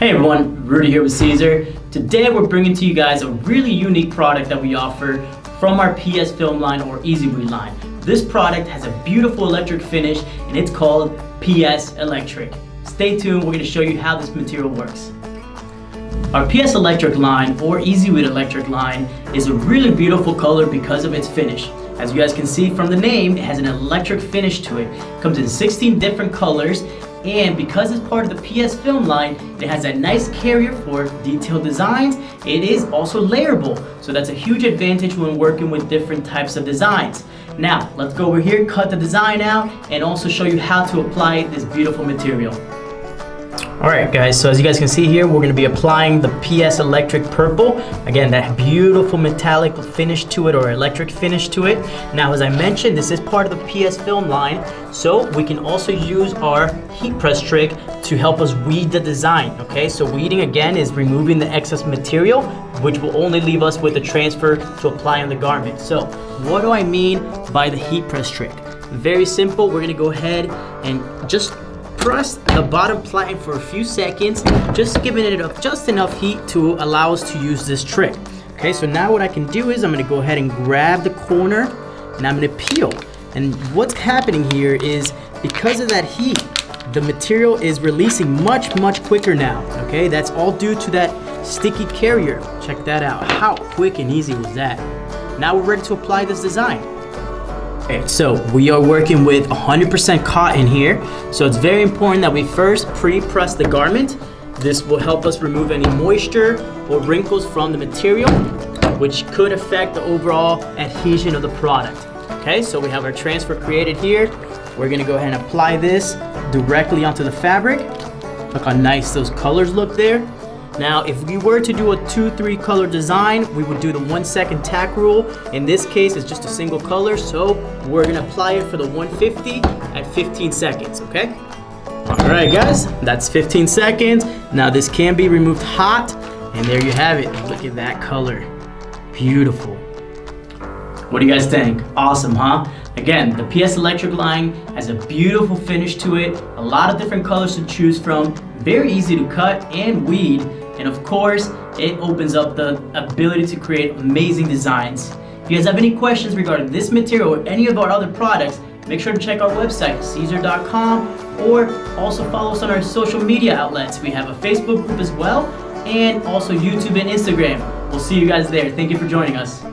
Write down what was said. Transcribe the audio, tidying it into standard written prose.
Hey everyone, Rudy here with Siser. Today we're bringing to you guys a really unique product that we offer from our PS film line or Easy Weed line. This product has a beautiful electric finish and it's called PS Electric. Stay tuned, we're going to show you how this material works. Our PS Electric line or Easy Weed Electric line is a really beautiful color because of its finish. As you guys can see from the name, it has an electric finish to it. It comes in 16 different colors, and because it's part of the PS film line, it has that nice carrier for detailed designs. It is also layerable, so that's a huge advantage when working with different types of designs. Now, let's go over here, cut the design out, and also show you how to apply this beautiful material. Alright guys, so as you guys can see here, we're going to be applying the PS Electric Purple. Again, that beautiful metallic finish to it or electric finish to it. Now as I mentioned, this is part of the PS film line, so we can also use our heat press trick to help us weed the design. Okay, so weeding again is removing the excess material, which will only leave us with the transfer to apply on the garment. So what do I mean by the heat press trick? Very simple. We're going to go ahead and just press the bottom platen for a few seconds, just giving it just enough heat to allow us to use this trick. Okay, so now what I can do is I'm going to go ahead and grab the corner and I'm going to peel. And what's happening here is because of that heat, the material is releasing much quicker now. Okay, that's all due to that sticky carrier. Check that out. How quick and easy was that? Now we're ready to apply this design. Okay, so we are working with 100% cotton here, so it's very important that we first pre-press the garment. This will help us remove any moisture or wrinkles from the material, which could affect the overall adhesion of the product. Okay, so we have our transfer created here. We're gonna go ahead and apply this directly onto the fabric. Look how nice those colors look there. Now, if we were to do a 2-3 color design, we would do the 1 second tack rule. In this case, it's just a single color, so we're gonna apply it for the 150 at 15 seconds, okay? All right, guys, that's 15 seconds. Now, this can be removed hot, and there you have it. Look at that color. Beautiful. What do you guys think? Awesome, huh? Again, the PS Electric line has a beautiful finish to it, a lot of different colors to choose from, very easy to cut and weed, and of course, it opens up the ability to create amazing designs. If you guys have any questions regarding this material or any of our other products, make sure to check our website, Siser.com, or also follow us on our social media outlets. We have a Facebook group as well, and also YouTube and Instagram. We'll see you guys there. Thank you for joining us.